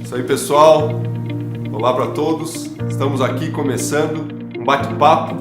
Isso aí, pessoal. Olá para todos. Estamos aqui começando um bate-papo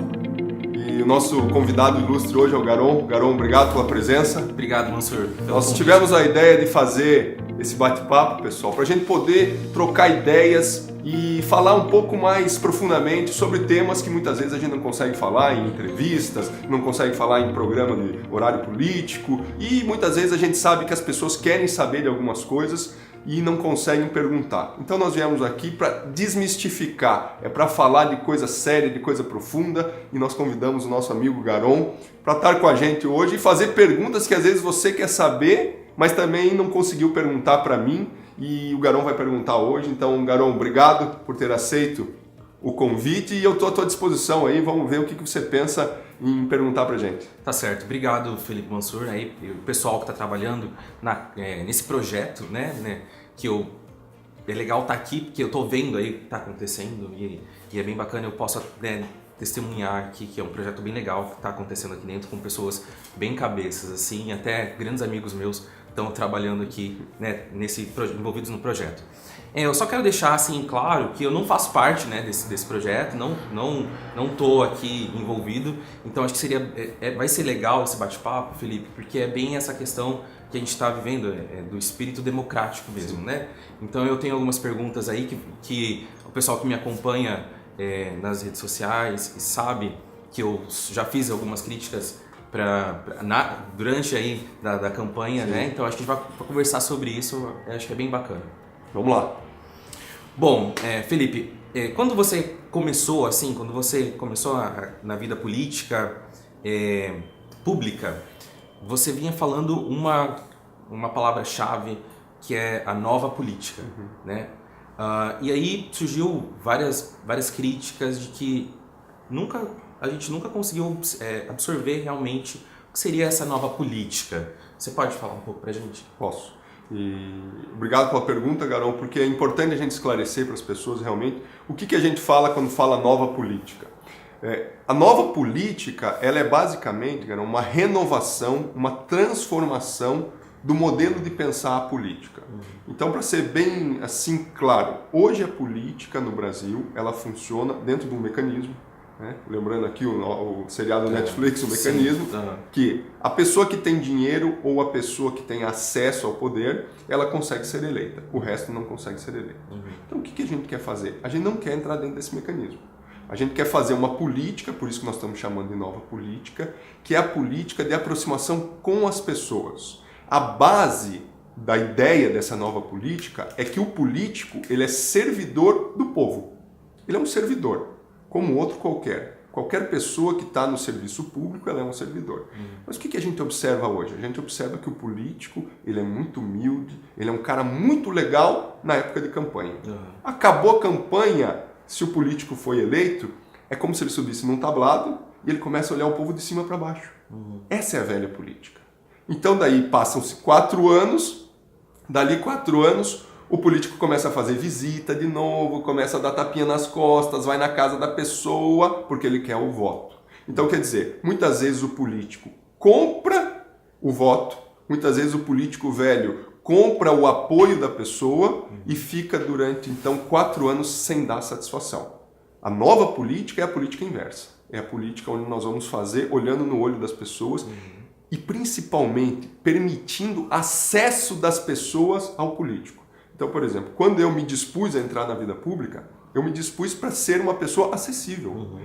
e o nosso convidado ilustre hoje é o Garon. Garon, obrigado pela presença. Obrigado, Mansur. Nós tivemos a ideia de fazer esse bate-papo, pessoal, para a gente poder trocar ideias e falar um pouco mais profundamente sobre temas que muitas vezes a gente não consegue falar em entrevistas, não consegue falar em programa de horário político e muitas vezes a gente sabe que as pessoas querem saber de algumas coisas e não conseguem perguntar. Então nós viemos aqui para desmistificar, para falar de coisa séria, de coisa profunda, e nós convidamos o nosso amigo Garon para estar com a gente hoje e fazer perguntas que às vezes você quer saber, mas também não conseguiu perguntar para mim, e o Garon vai perguntar hoje. Então, Garon, obrigado por ter aceito o convite e eu estou à tua disposição aí, vamos ver o que você pensa em perguntar pra gente. Tá certo, obrigado Felipe Mansur, aí, o pessoal que está trabalhando nesse projeto, né, que é legal estar aqui, porque eu estou vendo aí o que está acontecendo e é bem bacana, eu posso testemunhar aqui que é um projeto bem legal que está acontecendo aqui dentro com pessoas bem cabeças, assim, até grandes amigos meus estão trabalhando aqui, né, envolvidos no projeto. Eu só quero deixar assim claro que eu não faço parte, né, desse projeto, não tô aqui envolvido, então acho que vai ser legal esse bate-papo, Felipe, porque é bem essa questão que a gente está vivendo, do espírito democrático mesmo, né? Então eu tenho algumas perguntas aí que o pessoal que me acompanha nas redes sociais sabe que eu já fiz algumas críticas durante aí da campanha, né? Então acho que a gente vai conversar sobre isso, acho que é bem bacana. Vamos lá. Bom, Felipe, quando você começou na vida política pública, você vinha falando uma palavra-chave que é a nova política, né? E aí surgiu várias críticas de que a gente nunca conseguiu absorver realmente o que seria essa nova política. Você pode falar um pouco pra gente? Posso. E obrigado pela pergunta, Garon, porque é importante a gente esclarecer para as pessoas realmente o que a gente fala quando fala nova política. A nova política, ela é basicamente, Garon, uma renovação, uma transformação do modelo de pensar a política. Então, para ser bem assim claro, hoje a política no Brasil, ela funciona dentro de um mecanismo, né? Lembrando aqui o seriado Netflix, o mecanismo, que a pessoa que tem dinheiro ou a pessoa que tem acesso ao poder, ela consegue ser eleita, o resto não consegue ser eleito. Então o que a gente quer fazer? A gente não quer entrar dentro desse mecanismo. A gente quer fazer uma política, por isso que nós estamos chamando de nova política, que é a política de aproximação com as pessoas. A base da ideia dessa nova política é que o político, ele é servidor do povo. Ele é um servidor, como outro qualquer. Qualquer pessoa que está no serviço público, ela é um servidor. Mas o que a gente observa hoje? A gente observa que o político, ele é muito humilde, ele é um cara muito legal na época de campanha. Acabou a campanha, se o político foi eleito, é como se ele subisse num tablado e ele começa a olhar o povo de cima para baixo. Essa é a velha política. Então daí passam-se 4 anos, dali 4 anos, o político começa a fazer visita de novo, começa a dar tapinha nas costas, vai na casa da pessoa, porque ele quer o voto. Então, quer dizer, muitas vezes o político compra o voto, muitas vezes o político velho compra o apoio da pessoa e fica durante, então, 4 anos sem dar satisfação. A nova política é a política inversa. É a política onde nós vamos fazer olhando no olho das pessoas e, principalmente, permitindo acesso das pessoas ao político. Então, por exemplo, quando eu me dispus a entrar na vida pública, eu me dispus para ser uma pessoa acessível.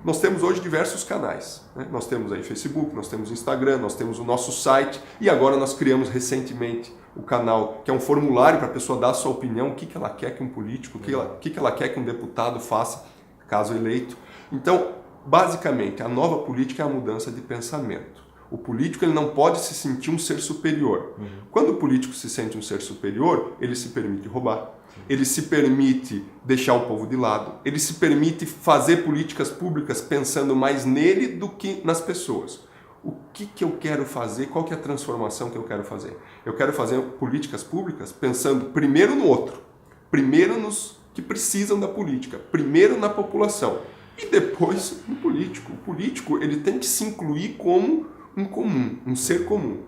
Nós temos hoje diversos canais, né? Nós temos aí Facebook, nós temos Instagram, nós temos o nosso site e agora nós criamos recentemente o canal, que é um formulário para a pessoa dar a sua opinião, o que ela quer que um político, o que ela quer que um deputado faça, caso eleito. Então, basicamente, a nova política é a mudança de pensamento. O político, ele não pode se sentir um ser superior. Quando o político se sente um ser superior, ele se permite roubar, ele se permite deixar o povo de lado, ele se permite fazer políticas públicas pensando mais nele do que nas pessoas. O que eu quero fazer? Qual que é a transformação que eu quero fazer? Eu quero fazer políticas públicas pensando primeiro no outro, primeiro nos que precisam da política, primeiro na população e depois no político. O político, ele tem que se incluir como um comum, um ser comum,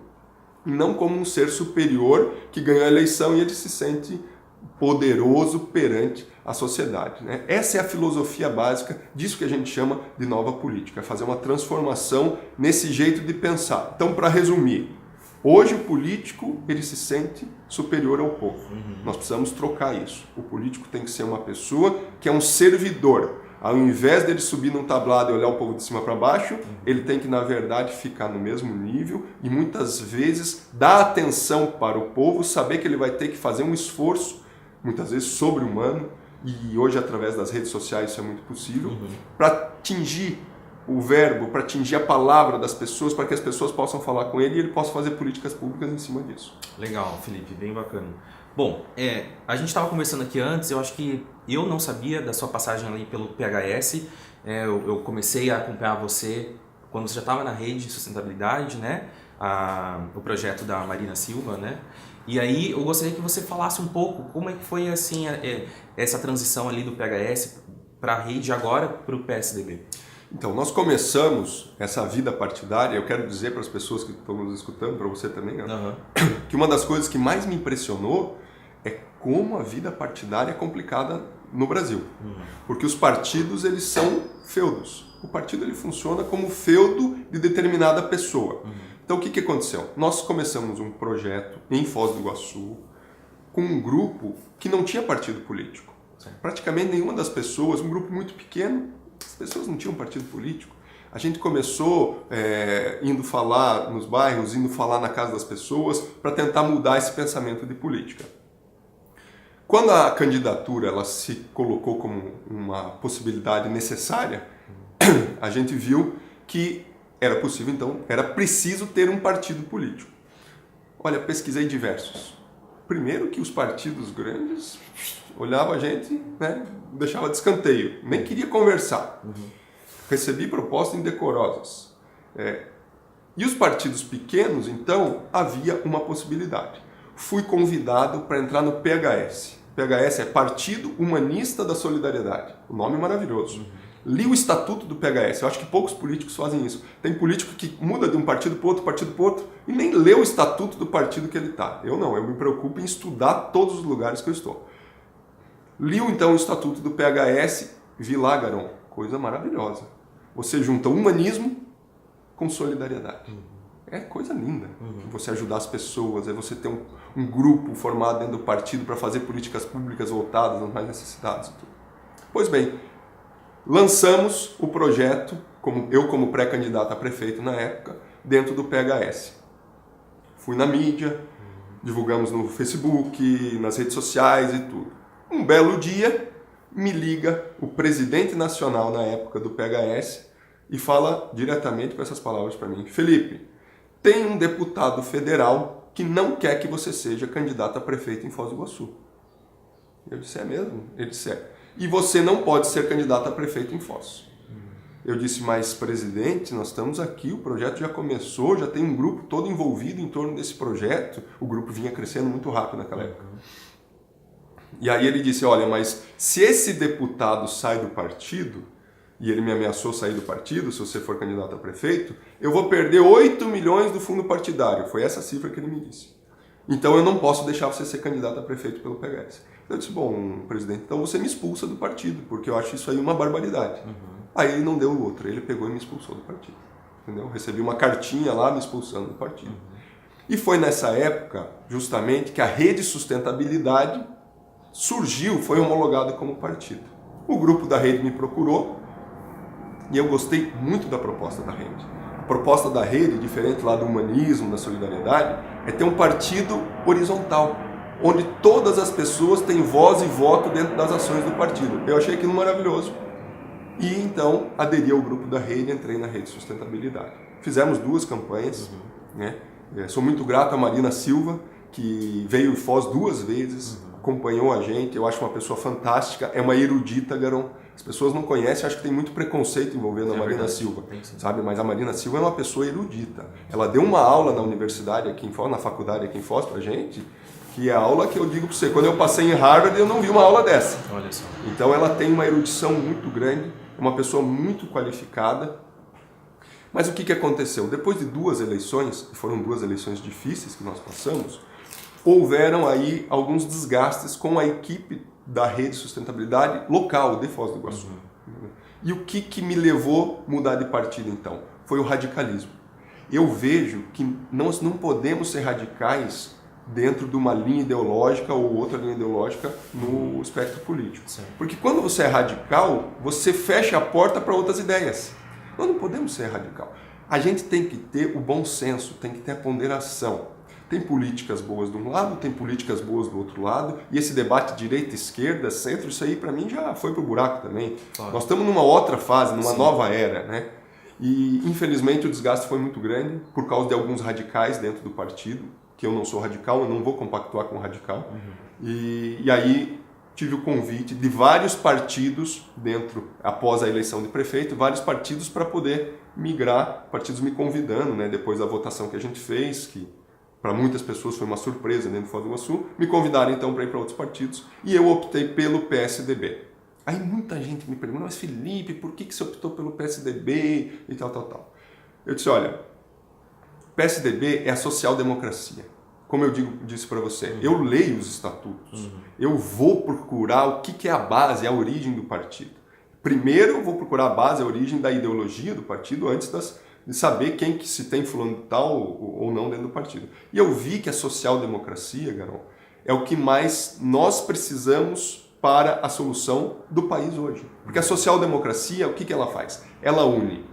e não como um ser superior que ganhou a eleição e ele se sente poderoso perante a sociedade, né? Essa é a filosofia básica disso que a gente chama de nova política, fazer uma transformação nesse jeito de pensar. Então, para resumir, hoje o político ele se sente superior ao povo. Nós precisamos trocar isso. O político tem que ser uma pessoa que é um servidor. Ao invés dele subir num tablado e olhar o povo de cima para baixo, ele tem que, na verdade, ficar no mesmo nível e muitas vezes dar atenção para o povo, saber que ele vai ter que fazer um esforço, muitas vezes sobre-humano, e hoje através das redes sociais isso é muito possível, para atingir o verbo, para atingir a palavra das pessoas, para que as pessoas possam falar com ele e ele possa fazer políticas públicas em cima disso. Legal, Felipe, bem bacana. Bom, a gente estava conversando aqui antes, eu acho que eu não sabia da sua passagem ali pelo PHS, eu comecei a acompanhar você quando você já estava na rede de sustentabilidade, né? O projeto da Marina Silva, né? E aí eu gostaria que você falasse um pouco como é que foi assim essa transição ali do PHS para a rede agora para o PSDB. Então, nós começamos essa vida partidária, eu quero dizer para as pessoas que estão nos escutando, para você também, né? Que uma das coisas que mais me impressionou é como a vida partidária é complicada no Brasil. Porque os partidos, eles são feudos. O partido ele funciona como feudo de determinada pessoa. Então, o que aconteceu? Nós começamos um projeto em Foz do Iguaçu com um grupo que não tinha partido político. Praticamente nenhuma das pessoas, um grupo muito pequeno, as pessoas não tinham partido político. A gente começou indo falar nos bairros, indo falar na casa das pessoas para tentar mudar esse pensamento de política. Quando a candidatura ela se colocou como uma possibilidade necessária, a gente viu que era possível, então, era preciso ter um partido político. Olha, pesquisei diversos. Primeiro que os partidos grandes olhavam a gente, né, deixava de escanteio, nem queria conversar. Recebi propostas indecorosas. E os partidos pequenos, então, havia uma possibilidade. Fui convidado para entrar no PHS. PHS é Partido Humanista da Solidariedade. O nome é maravilhoso. Li o estatuto do PHS, eu acho que poucos políticos fazem isso. Tem político que muda de um partido para outro, partido para outro, e nem lê o estatuto do partido que ele está. Eu não, eu me preocupo em estudar todos os lugares que eu estou. Li então o estatuto do PHS, vi lá, Garon, coisa maravilhosa. Você junta humanismo com solidariedade. É coisa linda. Você ajudar as pessoas, é você ter um grupo formado dentro do partido para fazer políticas públicas voltadas aos mais necessitados. E tudo. Pois bem, lançamos o projeto, como pré-candidato a prefeito na época, dentro do PHS. Fui na mídia, divulgamos no Facebook, nas redes sociais e tudo. Um belo dia, me liga o presidente nacional na época do PHS e fala diretamente com essas palavras para mim. Felipe, tem um deputado federal que não quer que você seja candidato a prefeito em Foz do Iguaçu. Eu disse, é mesmo? Ele disse, é. E você não pode ser candidato a prefeito em Foz. Eu disse, mas presidente, nós estamos aqui, o projeto já começou, já tem um grupo todo envolvido em torno desse projeto. O grupo vinha crescendo muito rápido naquela época. E aí ele disse, olha, mas se esse deputado sai do partido, e ele me ameaçou sair do partido, se você for candidato a prefeito, eu vou perder 8 milhões do fundo partidário. Foi essa cifra que ele me disse. Então eu não posso deixar você ser candidato a prefeito pelo PHS. Eu disse, bom, presidente, então você me expulsa do partido, porque eu acho isso aí uma barbaridade. Aí ele não deu outra, ele pegou e me expulsou do partido. Entendeu? Recebi uma cartinha lá me expulsando do partido. E foi nessa época, justamente, que a Rede Sustentabilidade surgiu, foi homologada como partido. O grupo da rede me procurou e eu gostei muito da proposta da rede. A proposta da rede, diferente lá do humanismo, da solidariedade, é ter um partido horizontal, onde todas as pessoas têm voz e voto dentro das ações do partido. Eu achei aquilo maravilhoso. E então aderi ao grupo da rede e entrei na Rede Sustentabilidade. Fizemos 2 campanhas. Né? Sou muito grato a Marina Silva, que veio em Foz 2 vezes, acompanhou a gente. Eu acho uma pessoa fantástica, é uma erudita, Garon. As pessoas não conhecem, acho que tem muito preconceito envolvendo a Marina Silva, sabe? Mas a Marina Silva é uma pessoa erudita. Ela deu uma aula na universidade aqui em Foz, na faculdade aqui em Foz pra gente, que é a aula que eu digo para você, quando eu passei em Harvard eu não vi uma aula dessa. Olha só. Então ela tem uma erudição muito grande, é uma pessoa muito qualificada. Mas o que aconteceu? Depois de 2 eleições, que foram 2 eleições difíceis que nós passamos, houveram aí alguns desgastes com a equipe da Rede de Sustentabilidade local de Foz do Iguaçu. E o que me levou a mudar de partido então? Foi o radicalismo. Eu vejo que nós não podemos ser radicais dentro de uma linha ideológica ou outra linha ideológica no espectro político. Sim. Porque quando você é radical, você fecha a porta para outras ideias. Nós não podemos ser radical. A gente tem que ter o bom senso, tem que ter a ponderação. Tem políticas boas de um lado, tem políticas boas do outro lado, e esse debate direita, esquerda, centro, isso aí para mim já foi pro buraco também. Claro. Nós estamos numa outra fase, numa Sim. nova era, né? E infelizmente o desgaste foi muito grande por causa de alguns radicais dentro do partido, que eu não sou radical, eu não vou compactuar com radical. E aí tive o convite de vários partidos dentro, após a eleição de prefeito, vários partidos para poder migrar, partidos me convidando, né, depois da votação que a gente fez, que para muitas pessoas foi uma surpresa dentro do Foz do Iguaçu, me convidaram então para ir para outros partidos e eu optei pelo PSDB. Aí muita gente me pergunta, mas Felipe, por que você optou pelo PSDB e tal? Eu disse, olha, PSDB é a social-democracia. Como eu disse para você, eu leio os estatutos, eu vou procurar o que é a base, a origem do partido. Primeiro eu vou procurar a base, a origem da ideologia do partido antes de saber quem que se tem fulano de tal ou não dentro do partido. E eu vi que a social-democracia, Garol, é o que mais nós precisamos para a solução do país hoje. Porque a social-democracia, o que ela faz? Ela une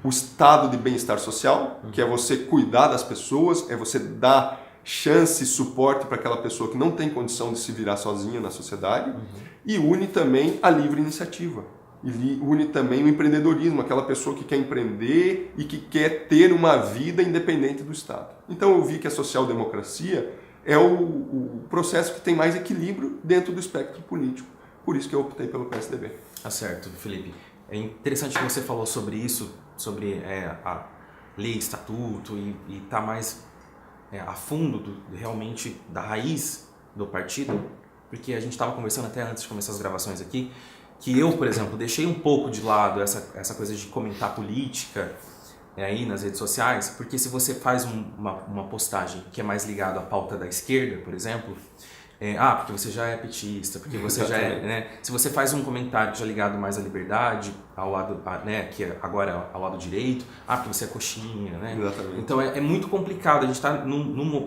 o estado de bem-estar social, que é você cuidar das pessoas, é você dar chance e suporte para aquela pessoa que não tem condição de se virar sozinha na sociedade, e une também a livre iniciativa. E une também o empreendedorismo, aquela pessoa que quer empreender e que quer ter uma vida independente do Estado. Então eu vi que a social-democracia é o processo que tem mais equilíbrio dentro do espectro político. Por isso que eu optei pelo PSDB. Tá certo, Felipe. É interessante que você falou sobre isso, sobre a lei, estatuto e tá mais a fundo realmente da raiz do partido, porque a gente estava conversando até antes de começar as gravações aqui, que eu, por exemplo, deixei um pouco de lado essa coisa de comentar política aí nas redes sociais, porque se você faz uma postagem que é mais ligada à pauta da esquerda, por exemplo, porque você já é petista, porque você já é, né? Se você faz um comentário que já é ligado mais à liberdade, ao lado, né, que agora é ao lado direito, porque você é coxinha, né? Exatamente. Então é muito complicado, a gente está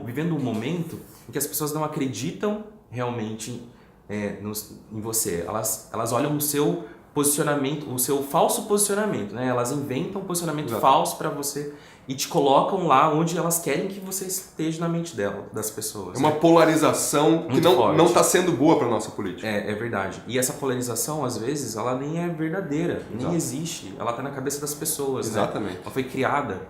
vivendo um momento em que as pessoas não acreditam realmente em você, elas olham o seu posicionamento, o seu falso posicionamento, né? Elas inventam um posicionamento falso para você e te colocam lá onde elas querem que você esteja na mente das pessoas. É uma polarização que não está sendo boa para a nossa política. É verdade. E essa polarização, às vezes, ela nem é verdadeira, nem existe. Ela está na cabeça das pessoas. Exatamente. Né? Ela foi criada.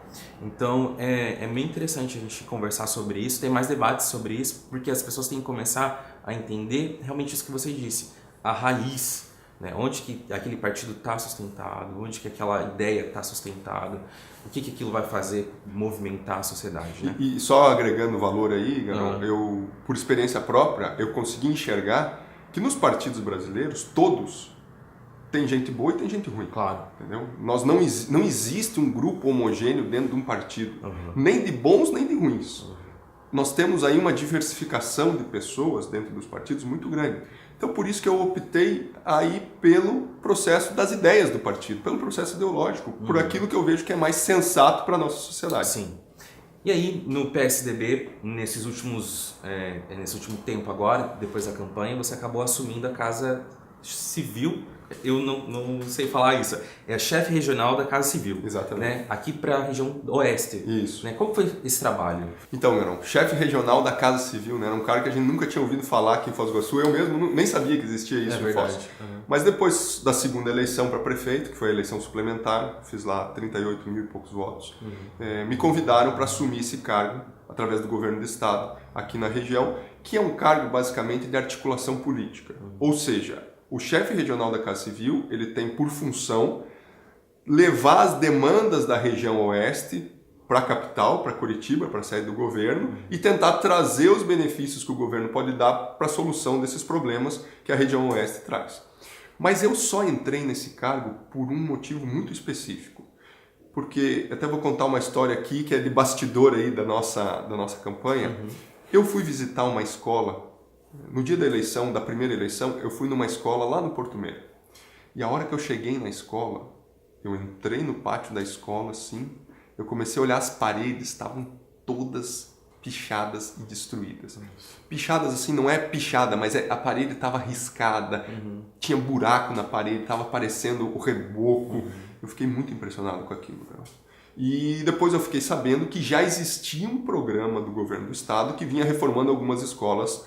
Então, é bem interessante a gente conversar sobre isso, ter mais debates sobre isso, porque as pessoas têm que começar a entender realmente isso que você disse, a raiz. Né? Onde que aquele partido está sustentado, onde que aquela ideia está sustentada, o que aquilo vai fazer movimentar a sociedade. Né? E só agregando valor aí, Garol, eu, por experiência própria, eu consegui enxergar que nos partidos brasileiros, todos, tem gente boa e tem gente ruim. Claro. Entendeu? Não existe um grupo homogêneo dentro de um partido, nem de bons nem de ruins. Nós temos aí uma diversificação de pessoas dentro dos partidos muito grande. Então, por isso que eu optei aí pelo processo das ideias do partido, pelo processo ideológico, por aquilo que eu vejo que é mais sensato para a nossa sociedade. Sim. E aí, no PSDB, nesse último tempo agora, depois da campanha, você acabou assumindo a Casa Civil. Eu não sei falar isso. É a chefe regional da Casa Civil. Exatamente. Né? Aqui para a região oeste. Isso. Né? Como foi esse trabalho? Então, Garol, chefe regional da Casa Civil, né? Era um cara que a gente nunca tinha ouvido falar aqui em Foz doIguaçu. Eu mesmo nem sabia que existia isso em Foz. Mas depois da segunda eleição para prefeito, que foi a eleição suplementar, fiz lá 38 mil e poucos votos, me convidaram para assumir esse cargo através do governo do estado aqui na região, que é um cargo basicamente de articulação política. Ou seja, o chefe regional da Casa Civil, ele tem por função levar as demandas da região oeste para a capital, para Curitiba, para a sede do governo, e tentar trazer os benefícios que o governo pode dar para a solução desses problemas que a região oeste traz. Mas eu só entrei nesse cargo por um motivo muito específico. Porque, até vou contar uma história aqui que é de bastidor aí da nossa campanha, Eu fui visitar uma escola, no dia da eleição, da primeira eleição, eu fui numa escola lá no Porto Meira. E a hora que eu cheguei na escola, eu entrei no pátio da escola, assim, eu comecei a olhar as paredes, estavam todas pichadas e destruídas. Pichadas assim, não é pichada, mas a parede estava riscada, tinha buraco na parede, estava aparecendo o reboco. Eu fiquei muito impressionado com aquilo, cara. E depois eu fiquei sabendo que já existia um programa do governo do estado que vinha reformando algumas escolas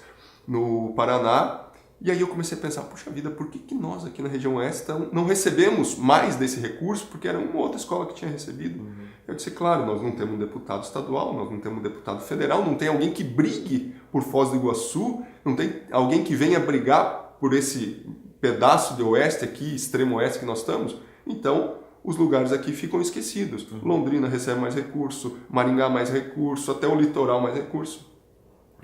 no Paraná. E aí eu comecei a pensar, puxa vida, por que nós aqui na região oeste não recebemos mais desse recurso? Porque era uma outra escola que tinha recebido. Eu disse, claro, nós não temos um deputado estadual, nós não temos um deputado federal, não tem alguém que brigue por Foz do Iguaçu, não tem alguém que venha brigar por esse pedaço de oeste aqui, extremo oeste que nós estamos. Então, os lugares aqui ficam esquecidos. Londrina recebe mais recurso, Maringá mais recurso, até o litoral mais recurso.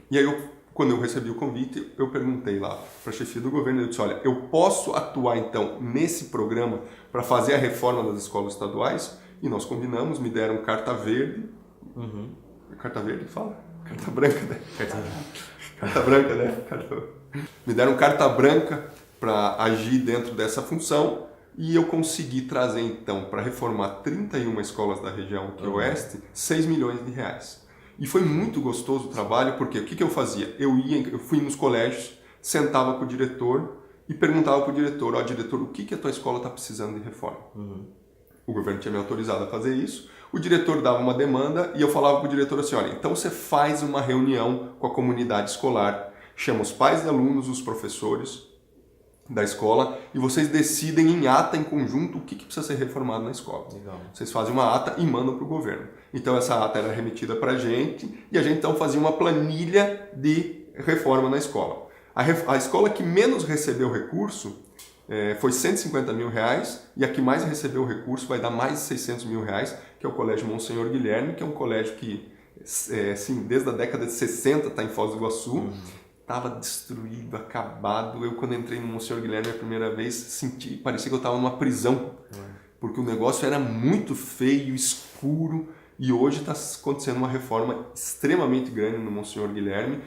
E aí, quando eu recebi o convite, eu perguntei lá para a chefia do governo, eu disse, olha, eu posso atuar então nesse programa para fazer a reforma das escolas estaduais? E nós combinamos, me deram carta verde. Carta verde, fala? Carta branca, né? Carta branca, né? Me deram carta branca para agir dentro dessa função e eu consegui trazer então para reformar 31 escolas da região aqui oeste, 6 milhões de reais. E foi muito gostoso o trabalho, porque o que eu fazia? Eu fui nos colégios, sentava com o diretor e perguntava para o diretor, ó, diretor, o que a tua escola está precisando de reforma? O governo tinha me autorizado a fazer isso, o diretor dava uma demanda e eu falava para o diretor assim, olha, então você faz uma reunião com a comunidade escolar, chama os pais de alunos, os professores da escola e vocês decidem em ata, em conjunto, o que precisa ser reformado na escola. Legal. Vocês fazem uma ata e mandam para o governo. Então essa ata era remetida para a gente e a gente então fazia uma planilha de reforma na escola. A escola que menos recebeu recurso foi 150 mil reais e a que mais recebeu recurso vai dar mais de 600 mil reais, que é o Colégio Monsenhor Guilherme, que é um colégio que assim, desde a década de 60 está em Foz do Iguaçu. Estava destruído, acabado. Eu, quando entrei no Monsenhor Guilherme a primeira vez, parecia que eu estava numa prisão, porque o negócio era muito feio, escuro, e hoje está acontecendo uma reforma extremamente grande no Monsenhor Guilherme,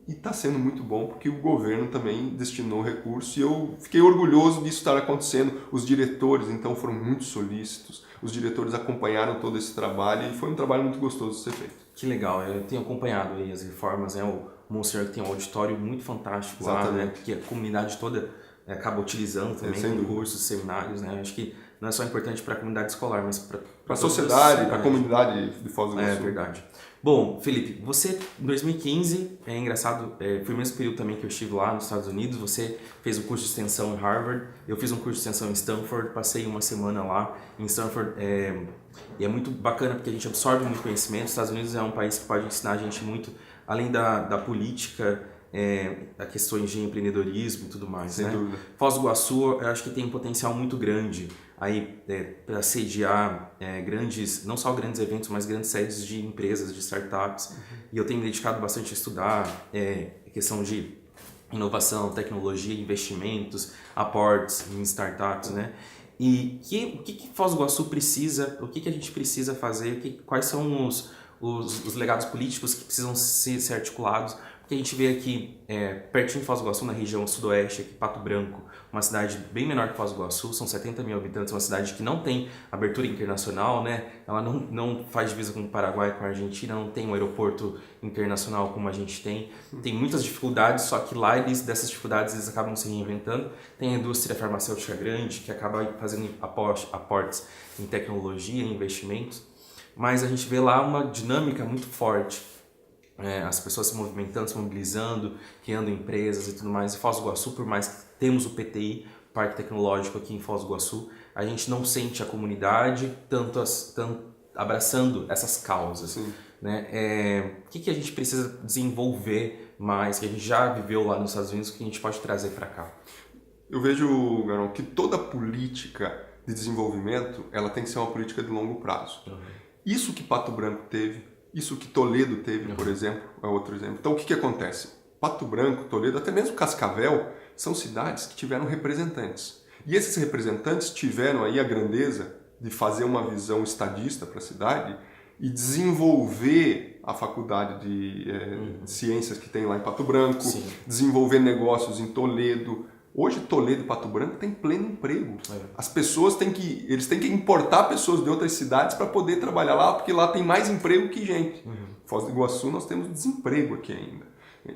e está sendo muito bom, porque o governo também destinou recurso, e eu fiquei orgulhoso disso estar acontecendo. Os diretores, então, foram muito solícitos, os diretores acompanharam todo esse trabalho, e foi um trabalho muito gostoso de ser feito. Que legal, eu tenho acompanhado aí as reformas, né? O Monsenhor que tem um auditório muito fantástico lá, né? Que a comunidade toda acaba utilizando também, cursos, seminários, né? Acho que não é só importante para a comunidade escolar, mas para a sociedade, para a comunidade de Foz do Iguaçu. É verdade. Bom, Felipe, você em 2015, é engraçado, foi o mesmo período também que eu estive lá nos Estados Unidos, você fez um curso de extensão em Harvard, eu fiz um curso de extensão em Stanford, passei uma semana lá em Stanford, e é muito bacana porque a gente absorve muito conhecimento. Os Estados Unidos é um país que pode ensinar a gente muito, além da política, a questões de empreendedorismo e tudo mais. Sem dúvida. Foz do Iguaçu, eu acho que tem um potencial muito grande aí para sediar não só grandes eventos, mas grandes sedes de empresas, de startups. E eu tenho me dedicado bastante a estudar questão de inovação, tecnologia, investimentos, aportes em startups, né? E o que Foz do Iguaçu precisa, o que a gente precisa fazer, quais são os legados políticos que precisam ser articulados, porque a gente vê aqui, pertinho de Foz do Iguaçu, na região sudoeste, aqui Pato Branco, uma cidade bem menor que Foz do Iguaçu, são 70 mil habitantes, uma cidade que não tem abertura internacional, né? Ela não faz divisa com o Paraguai, com a Argentina, não tem um aeroporto internacional como a gente tem muitas dificuldades, só que lá dessas dificuldades eles acabam se reinventando. Tem a indústria farmacêutica grande, que acaba fazendo aportes em tecnologia, em investimentos, mas a gente vê lá uma dinâmica muito forte. As pessoas se movimentando, se mobilizando, criando empresas e tudo mais. Em Foz do Iguaçu, por mais que temos o PTI, Parque Tecnológico aqui em Foz do Iguaçu, a gente não sente a comunidade tanto abraçando essas causas. Né? O que a gente precisa desenvolver mais, que a gente já viveu lá nos Estados Unidos, que a gente pode trazer para cá? Eu vejo, Garão, que toda política de desenvolvimento ela tem que ser uma política de longo prazo. Isso que Pato Branco teve, isso que Toledo teve, por exemplo, é outro exemplo. Então, o que acontece? Pato Branco, Toledo, até mesmo Cascavel, são cidades que tiveram representantes. E esses representantes tiveram aí a grandeza de fazer uma visão estadista para a cidade e desenvolver a faculdade de ciências que tem lá em Pato Branco, Sim. desenvolver negócios em Toledo. Hoje Toledo e Pato Branco tem pleno emprego. As pessoas eles têm que importar pessoas de outras cidades para poder trabalhar lá, porque lá tem mais emprego que gente. Foz do Iguaçu nós temos desemprego aqui ainda.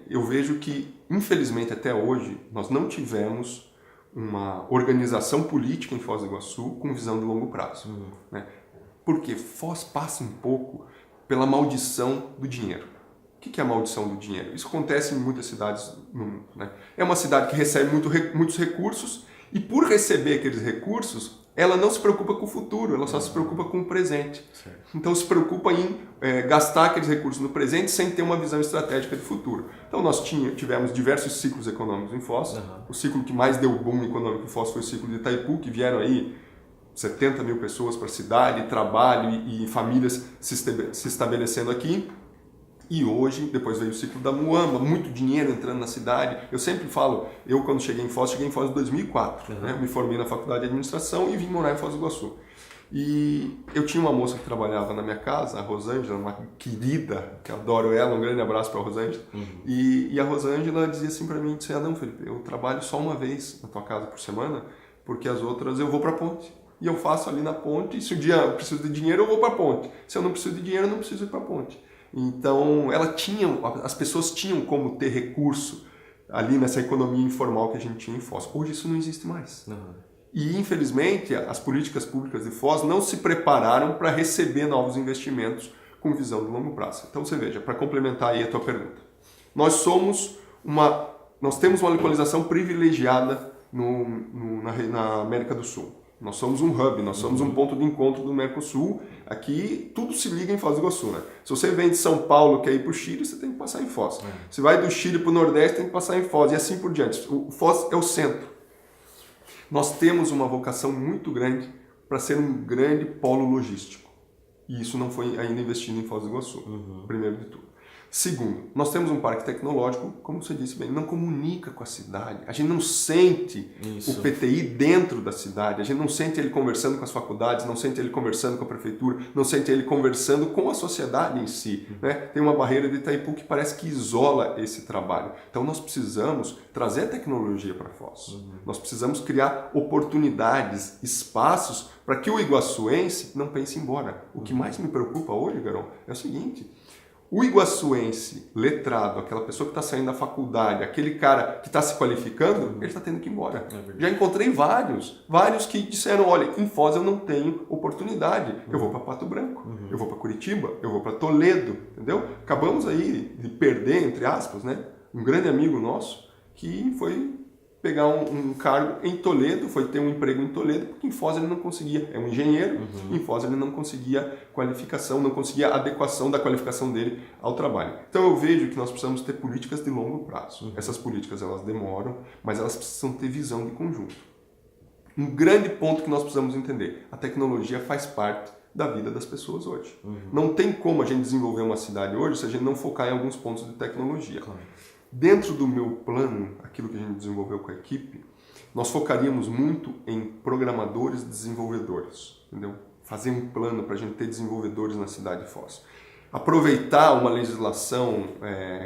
Eu vejo que, infelizmente, até hoje, nós não tivemos uma organização política em Foz do Iguaçu com visão de longo prazo. Né? Porque Foz passa um pouco pela maldição do dinheiro. O que é a maldição do dinheiro? Isso acontece em muitas cidades no mundo. Né? É uma cidade que recebe muitos recursos e, por receber aqueles recursos, ela não se preocupa com o futuro, ela só se preocupa com o presente. Certo. Então se preocupa em gastar aqueles recursos no presente sem ter uma visão estratégica de futuro. Então nós tivemos diversos ciclos econômicos em Foz. O ciclo que mais deu boom econômico em Foz foi o ciclo de Itaipu, que vieram aí 70 mil pessoas para a cidade, trabalho e famílias se estabelecendo aqui. E hoje, depois veio o ciclo da Muamba, muito dinheiro entrando na cidade. Eu sempre falo, eu quando cheguei em Foz em 2004. Né? Eu me formei na faculdade de administração e vim morar em Foz do Iguaçu. E eu tinha uma moça que trabalhava na minha casa, a Rosângela, uma querida, que eu adoro ela, um grande abraço para a Rosângela. E a Rosângela dizia assim para mim, disse, não, Felipe, eu trabalho só uma vez na tua casa por semana, porque as outras eu vou para a ponte. E eu faço ali na ponte, e se um dia eu preciso de dinheiro, eu vou para a ponte. Se eu não preciso de dinheiro, eu não preciso ir para a ponte. Então, as pessoas tinham como ter recurso ali nessa economia informal que a gente tinha em Foz. Hoje isso não existe mais. E, infelizmente, as políticas públicas de Foz não se prepararam para receber novos investimentos com visão de longo prazo. Então, você veja, para complementar aí a tua pergunta, nós temos uma localização privilegiada na América do Sul. Nós somos um hub, nós somos um ponto de encontro do Mercosul. Aqui tudo se liga em Foz do Iguaçu, né? Se você vem de São Paulo, quer ir para o Chile, você tem que passar em Foz. Se vai do Chile para o Nordeste, tem que passar em Foz e assim por diante. O Foz é o centro. Nós temos uma vocação muito grande para ser um grande polo logístico. E isso não foi ainda investido em Foz do Iguaçu, primeiro de tudo. Segundo, nós temos um parque tecnológico, como você disse bem, não comunica com a cidade. A gente não sente o PTI dentro da cidade, a gente não sente ele conversando com as faculdades, não sente ele conversando com a prefeitura, não sente ele conversando com a sociedade em si. Né? Tem uma barreira de Itaipu que parece que isola esse trabalho. Então nós precisamos trazer a tecnologia para Foz. Nós precisamos criar oportunidades, espaços para que o iguaçuense não pense embora. O que mais me preocupa hoje, Garão, é o seguinte: o iguaçuense letrado, aquela pessoa que está saindo da faculdade, aquele cara que está se qualificando, ele está tendo que ir embora. Já encontrei vários que disseram, olha, em Foz eu não tenho oportunidade, eu vou para Pato Branco, eu vou para Curitiba, eu vou para Toledo, entendeu? Acabamos aí de perder, entre aspas, né, um grande amigo nosso que foi pegar um cargo em Toledo, foi ter um emprego em Toledo, porque em Foz ele não conseguia, é um engenheiro, em Foz ele não conseguia qualificação, não conseguia adequação da qualificação dele ao trabalho. Então eu vejo que nós precisamos ter políticas de longo prazo. Essas políticas elas demoram, mas elas precisam ter visão de conjunto. Um grande ponto que nós precisamos entender, a tecnologia faz parte da vida das pessoas hoje. Não tem como a gente desenvolver uma cidade hoje se a gente não focar em alguns pontos de tecnologia. Dentro do meu plano, aquilo que a gente desenvolveu com a equipe, nós focaríamos muito em programadores e desenvolvedores, entendeu? Fazer um plano para a gente ter desenvolvedores na cidade de Foz. Aproveitar uma legislação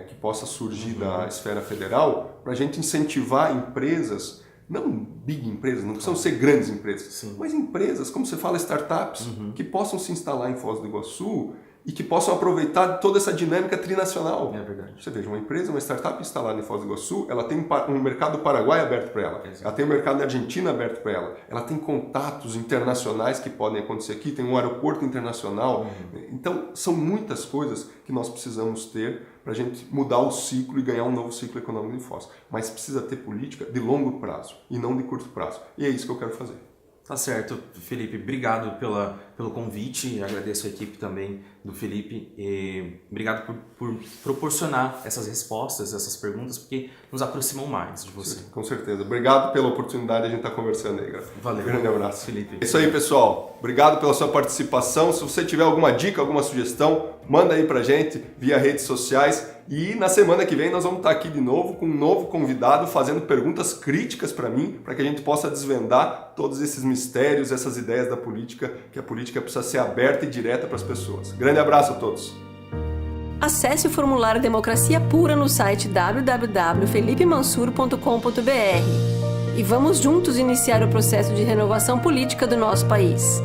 que possa surgir da esfera federal para a gente incentivar empresas, não big empresas, não precisam ser grandes empresas, mas empresas, como você fala, startups, que possam se instalar em Foz do Iguaçu e que possam aproveitar toda essa dinâmica trinacional. É verdade. Você veja, uma empresa, uma startup instalada em Foz do Iguaçu, ela tem um mercado do Paraguai aberto para ela, ela tem um mercado da Argentina aberto para ela tem contatos internacionais que podem acontecer aqui, tem um aeroporto internacional. Então, são muitas coisas que nós precisamos ter para a gente mudar o ciclo e ganhar um novo ciclo econômico em Foz. Mas precisa ter política de longo prazo e não de curto prazo. E é isso que eu quero fazer. Tá certo, Felipe. Obrigado pelo convite. Agradeço a equipe também do Felipe. E obrigado por proporcionar essas respostas, essas perguntas, porque nos aproximam mais de você. Com certeza. Obrigado pela oportunidade de a gente estar conversando aí, Graça. Valeu. Um grande abraço. Felipe. É isso aí, pessoal. Obrigado pela sua participação. Se você tiver alguma dica, alguma sugestão, manda aí pra gente via redes sociais. E na semana que vem nós vamos estar aqui de novo com um novo convidado fazendo perguntas críticas para mim, para que a gente possa desvendar todos esses mistérios, essas ideias da política, que a política precisa ser aberta e direta para as pessoas. Grande Grande abraço a todos. Acesse o formulário Democracia Pura no site www.felipemansur.com.br e vamos juntos iniciar o processo de renovação política do nosso país.